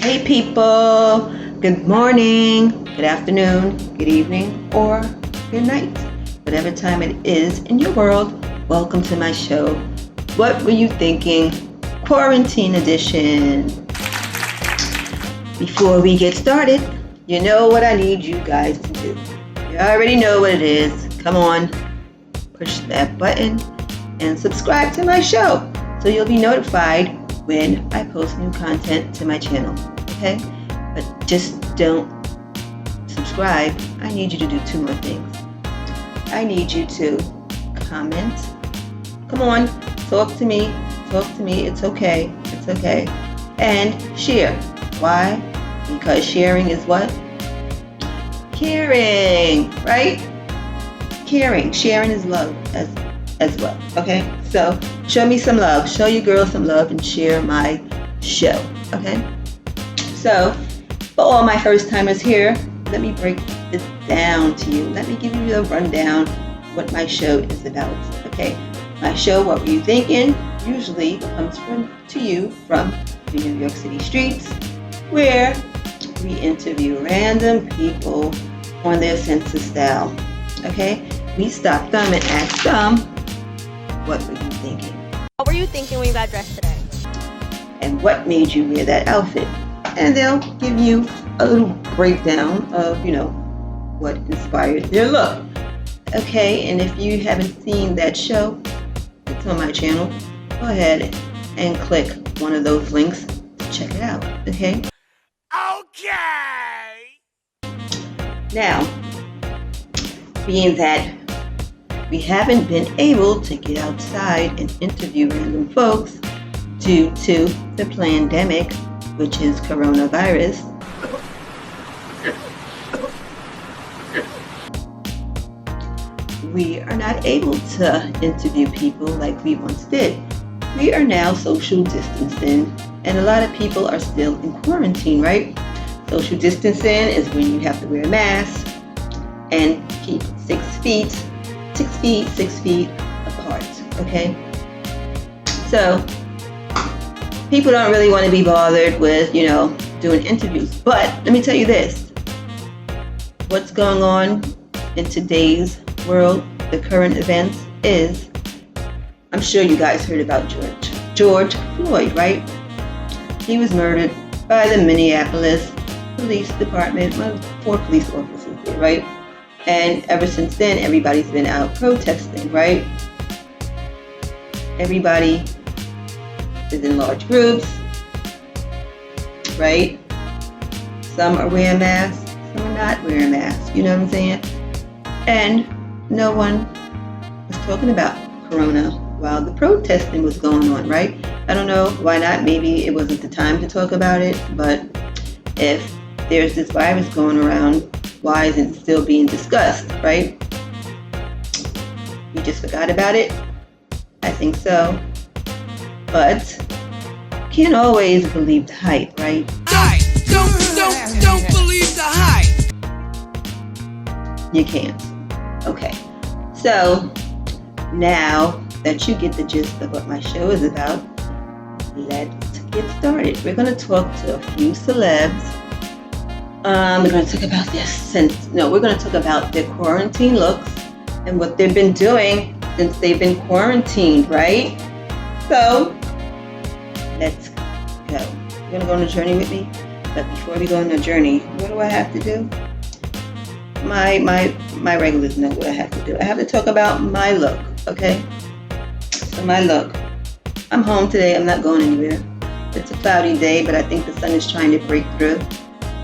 Hey people, good morning, good afternoon, good evening, or good night. Whatever time it is in your world, welcome to my show. What were you thinking? Quarantine edition. Before we get started, you know what I need you guys to do. You already know what it is. Come on, push that button and subscribe to my show so you'll be notified when I post new content to my channel, okay? But just don't subscribe. I need you to do two more things. I need you to comment. Come on, talk to me, it's okay, And share. Why? Because sharing is what? Caring, right? Caring, sharing is love as well, okay? So show me some love, show your girl some love and share my show, okay? So for all my first timers here, let me break this down to you. Let me give you a rundown what my show is about, okay? My show, What Were You Thinking, usually comes to you from the New York City streets, where we interview random people on their sense of style, okay? We stop them and ask them, what were you thinking? What were you thinking when you got dressed today? And what made you wear that outfit? And they'll give you a little breakdown of, what inspired their look. Okay, and if you haven't seen that show, it's on my channel. Go ahead and click one of those links to check it out, okay? Okay! Now, being that we haven't been able to get outside and interview random folks due to the pandemic, which is coronavirus, we are not able to interview people like we once did. We are now social distancing, and a lot of people are still in quarantine, right? Social distancing is when you have to wear a mask and keep 6 feet apart, okay? So people don't really want to be bothered with, doing interviews. But let me tell you this, what's going on in today's world, the current events is, I'm sure you guys heard about George Floyd, right? He was murdered by the Minneapolis Police Department, 4 police officers there, right? And ever since then, everybody's been out protesting, right? Everybody is in large groups, right? Some are wearing masks, some are not wearing masks, you know what I'm saying? And no one was talking about Corona while the protesting was going on, right? I don't know, why not? Maybe it wasn't the time to talk about it, but if there's this virus going around, why isn't it still being discussed, right? We just forgot about it? I think so. But can't always believe the hype, right? Don't believe the hype. You can't. Okay. So now that you get the gist of what my show is about, let's get started. We're going to talk to a few celebs. We're going to talk about we're going to talk about their quarantine looks and what they've been doing since they've been quarantined, right? So, let's go. You're going to go on a journey with me? But before we go on a journey, what do I have to do? My regulars know what I have to do. I have to talk about my look, okay? So my look. I'm home today. I'm not going anywhere. It's a cloudy day, but I think the sun is trying to break through.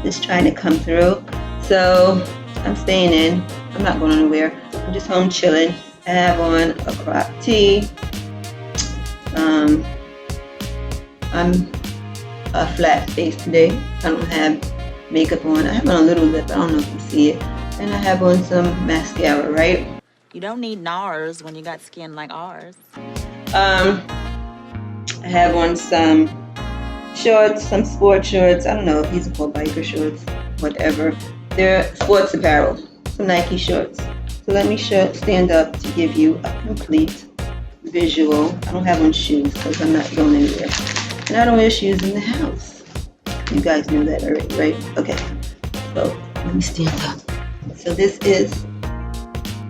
It's trying to come through. So I'm staying in. I'm not going anywhere. I'm just home chilling. I have on a crop tee. I'm a flat face today. I don't have makeup on. I have on a little lip. I don't know if you see it. And I have on some mascara, right? You don't need NARS when you got skin like ours. I have on some shorts, some sport shorts. I don't know if these are called biker shorts, whatever. They're sports apparel, some Nike shorts. So let me stand up to give you a complete visual. I don't have on shoes because I'm not going anywhere. And I don't wear shoes in the house. You guys knew that already, right? Okay. So let me stand up. So this is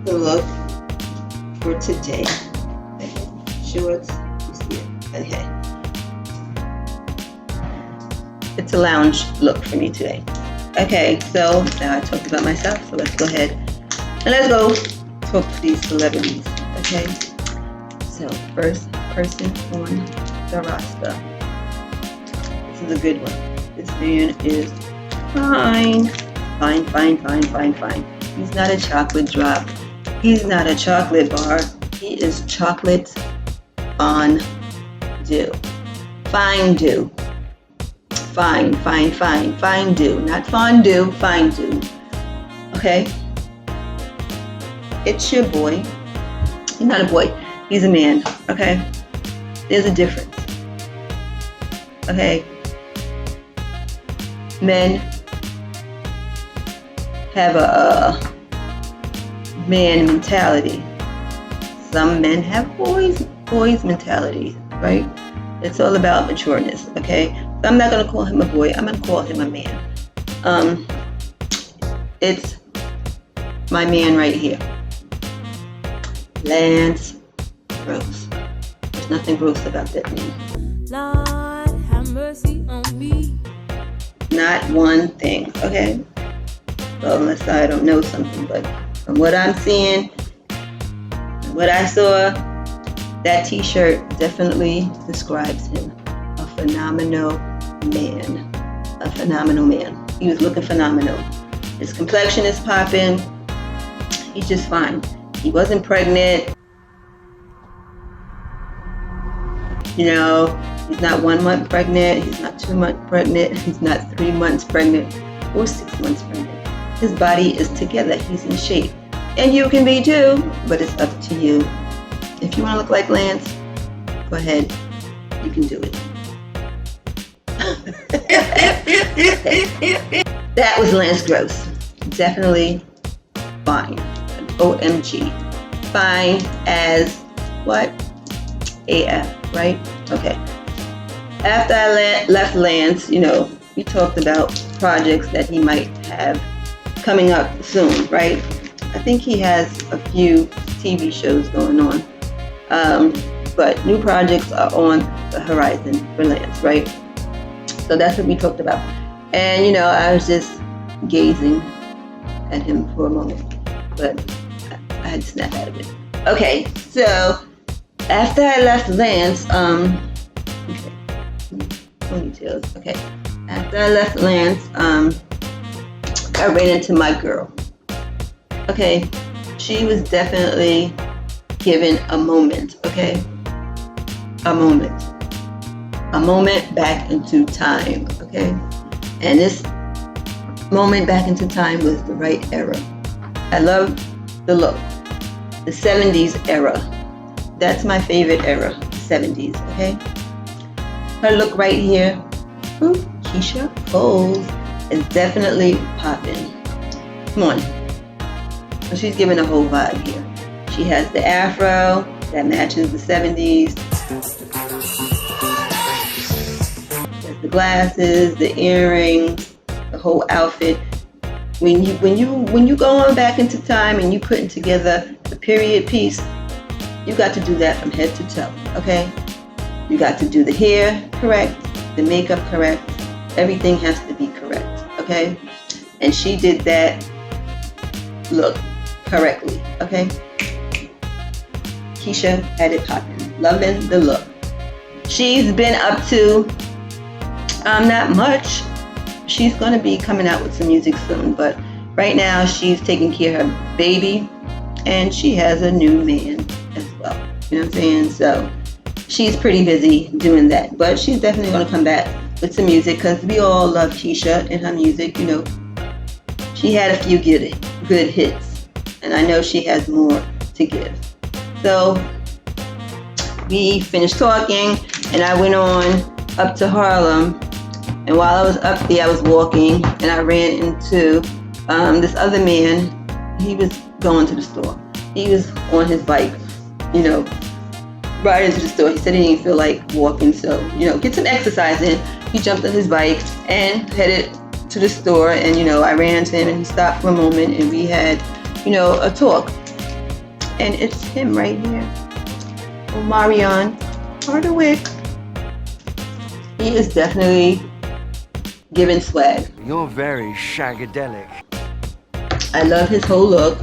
the look for today. Okay. Shorts, you see it. Okay. It's a lounge look for me today. Okay, so now I talked about myself, so let's go ahead and let's go talk to these celebrities. Okay. So first person on the roster. This is a good one. This man is fine. Fine, fine, fine, fine, fine. He's not a chocolate drop. He's not a chocolate bar. He is chocolate fondue. Fondue. Fine, fine, fine, fondue. Not fondue, fondue. Okay? It's your boy. He's not a boy. He's a man. Okay? There's a difference. Okay? Men have a man mentality. Some men have boys mentality, right? It's all about matureness, okay? So I'm not gonna call him a boy, I'm gonna call him a man. It's my man right here. Lance Gross. There's nothing gross about that name. Lord, have mercy on me. Not one thing, okay? Well, unless I don't know something, but from what I'm seeing, what I saw, that t-shirt definitely describes him. A phenomenal man. A phenomenal man. He was looking phenomenal. His complexion is popping. He's just fine. He wasn't pregnant. You know, he's not 1 month pregnant. He's not 2 months pregnant. He's not 3 months pregnant or 6 months pregnant. His body is together. He's in shape. And you can be too, but it's up to you. If you want to look like Lance, go ahead. You can do it. That was Lance Gross. Definitely fine. OMG. Fine as what? AF, right? Okay. After I left Lance, you know, we talked about projects that he might have coming up soon, right? I think he has a few TV shows going on. But new projects are on the horizon for Lance, right? So that's what we talked about. And, you know, I was just gazing at him for a moment, but I had to snap out of it. Okay, so after I left Lance, okay, ponytails, okay. After I left Lance, I ran into my girl. Okay, she was definitely given a moment, okay? A moment back into time, okay? And this moment back into time was the right era. I love the look, the 70s era. That's my favorite era, 70s, okay? Her look right here, Keisha Cole, is definitely popping. Come on. So she's giving a whole vibe here. She has the afro that matches the 70s. There's the glasses, the earrings, the whole outfit. When you go on back into time and you putting together the period piece, you got to do that from head to toe, okay? You got to do the hair correct, the makeup correct. Everything has to be correct, okay? And she did that look correctly, okay? Keisha had it popping. Loving the look. She's been up to not much. She's gonna be coming out with some music soon, but right now she's taking care of her baby and she has a new man as well. You know what I'm saying? So she's pretty busy doing that, but she's definitely gonna come back with some music because we all love Keisha and her music. You know, she had a few good hits, and I know she has more to give. So we finished talking, and I went on up to Harlem. And while I was up there, I was walking, and I ran into this other man. He was going to the store. He was on his bike, you know, right into the store. He said he didn't feel like walking, so get some exercise in. He jumped on his bike and headed to the store, and I ran to him and he stopped for a moment and we had a talk. And it's him right here, Omari Hardwick. He is definitely giving swag. You're very shagadelic. I love his whole look.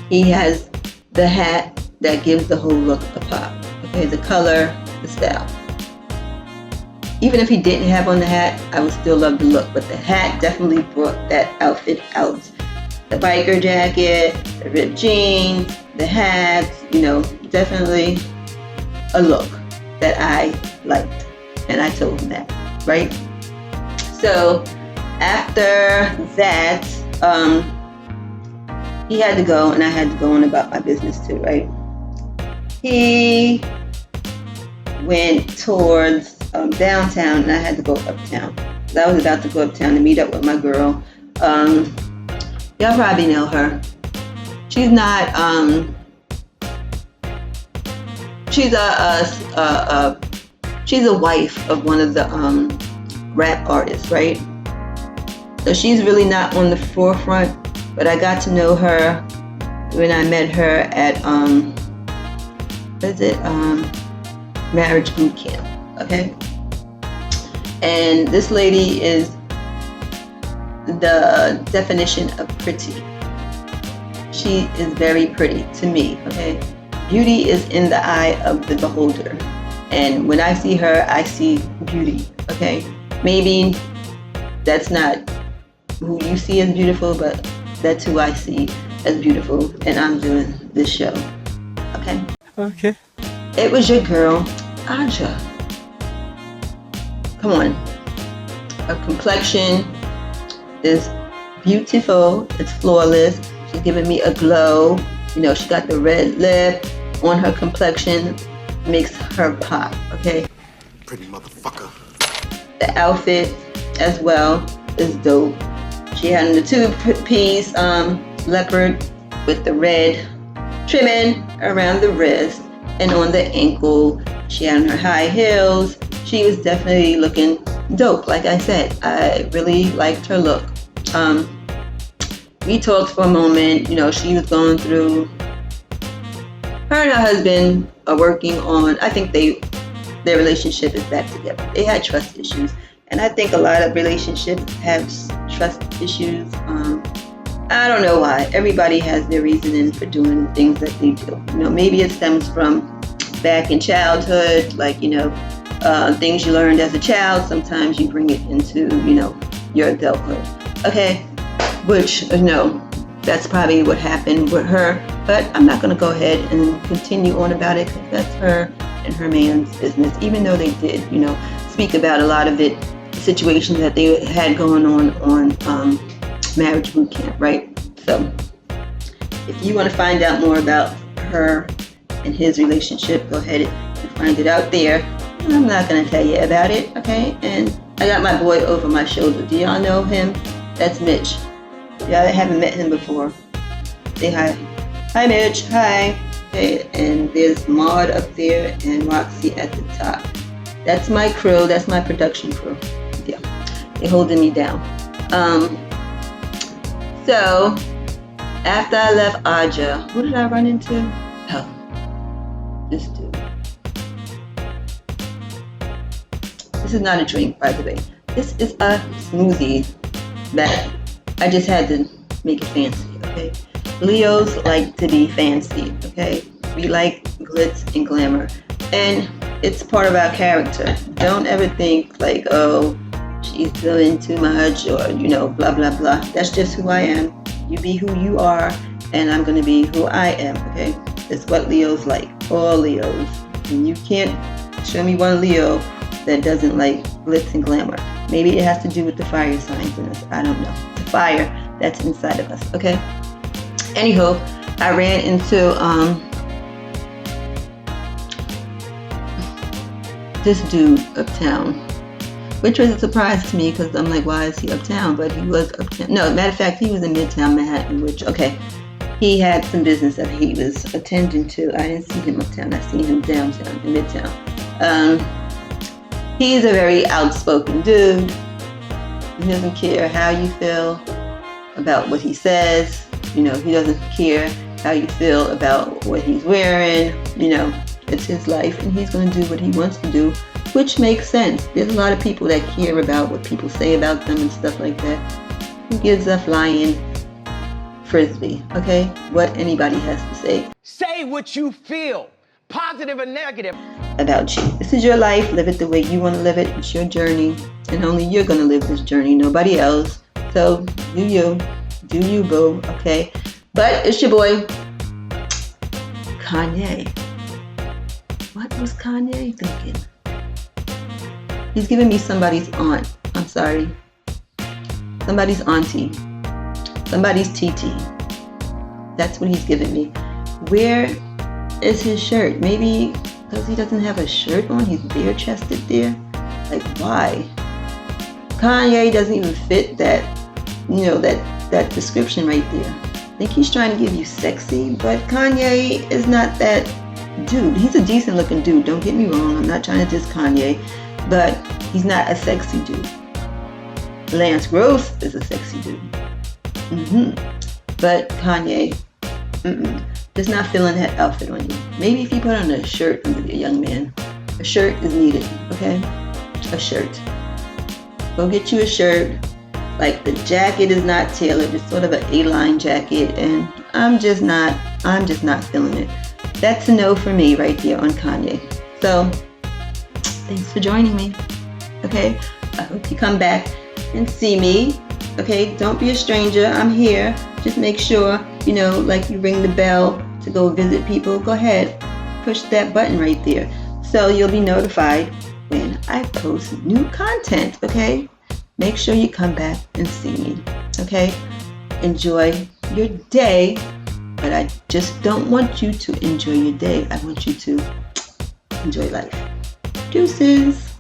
He has the hat that gives the whole look a pop. Okay, the color, the style. Even if he didn't have on the hat, I would still love the look. But the hat definitely brought that outfit out. The biker jacket, the ripped jeans, the hat, definitely a look that I liked. And I told him that, right? So after that, he had to go and I had to go on about my business too, right? He went towards downtown and I had to go uptown. So I was about to go uptown to meet up with my girl. Y'all probably know her. She's not, she's a wife of one of the rap artists, right? So she's really not on the forefront, but I got to know her when I met her at marriage boot camp, okay? And this lady is the definition of pretty. She is very pretty to me, okay? Beauty is in the eye of the beholder. And when I see her, I see beauty, okay? Maybe that's not who you see as beautiful, but that's who I see as beautiful, and I'm doing this show, okay? Okay. It was your girl, Adju. Come on. Her complexion is beautiful. It's flawless. She's giving me a glow. She got the red lip on her complexion. Makes her pop, okay? Pretty motherfucker. The outfit as well is dope. She had on the two-piece leopard with the red trimming around the wrist and on the ankle. She had on her high heels. She was definitely looking dope. Like I said, I really liked her look. We talked for a moment. She was going through, her and her husband are working on, I think their relationship is back together. They had trust issues. And I think a lot of relationships have trust issues. I don't know why. Everybody has their reasoning for doing things that they do. Maybe it stems from back in childhood, like, things you learned as a child. Sometimes you bring it into, your adulthood. Okay, which, that's probably what happened with her. But I'm not going to go ahead and continue on about it because that's her and her man's business, even though they did, speak about a lot of it, situations that they had going on marriage boot camp, right? So if you want to find out more about her and his relationship, go ahead and find it out there. I'm not going to tell you about it, okay? And I got my boy over my shoulder. Do y'all know him? That's Mitch. Y'all haven't met him before. Say hi. Hi, Mitch. Hi. Okay, and there's Maud up there and Roxy at the top. That's my crew. That's my production crew. Yeah, they're holding me down. So after I left Adju, who did I run into? Oh, this dude. This is not a drink, by the way. This is a smoothie that I just had to make it fancy, okay? Leos like to be fancy, okay? We like glitz and glamour. And it's part of our character. Don't ever think like, oh, she's doing too much or, blah, blah, blah. That's just who I am. You be who you are, and I'm going to be who I am, okay? It's what Leos like. All Leos. And you can't show me one Leo that doesn't like glitz and glamour. Maybe it has to do with the fire signs in us. I don't know. The fire that's inside of us, okay? Anyhow, I ran into this dude uptown, which was a surprise to me because I'm like, why is he uptown? But he was uptown. No, matter of fact, he was in Midtown Manhattan, which, okay. he had some business that he was attending to. I didn't see him uptown. I seen him downtown in Midtown. He's a very outspoken dude. He doesn't care how you feel about what he says. He doesn't care how you feel about what he's wearing. It's his life, and he's going to do what he wants to do, which makes sense. There's a lot of people that care about what people say about them and stuff like that. Who gives a flying frisbee, okay? What anybody has to say. Say what you feel, positive or negative. About you. This is your life. Live it the way you want to live it. It's your journey, and only you're going to live this journey, nobody else. So do you, boo, okay? But it's your boy, Kanye. What was Kanye thinking? He's giving me somebody's aunt. I'm sorry. Somebody's auntie. Somebody's TT. That's what he's giving me. Where is his shirt? Maybe because he doesn't have a shirt on, he's bare-chested there? Like, why? Kanye doesn't even fit that description right there. I think he's trying to give you sexy, but Kanye is not that dude. He's a decent looking dude, don't get me wrong. I'm not trying to diss Kanye, but he's not a sexy dude. Lance Gross is a sexy dude. But Kanye, just not feeling that outfit on you. Maybe if you put on a shirt under your young man. A shirt is needed, okay? A shirt. Go get you a shirt. Like, the jacket is not tailored. It's sort of an A-line jacket, and I'm just not feeling it. That's a no for me right there on Kanye. So, thanks for joining me. Okay? I hope you come back and see me. Okay? Don't be a stranger. I'm here. Just make sure, like you ring the bell to go visit people. Go ahead. Push that button right there. So you'll be notified when I post new content. Okay? Make sure you come back and see me. Okay? Enjoy your day. But I just don't want you to enjoy your day. I want you to enjoy life. Deuces.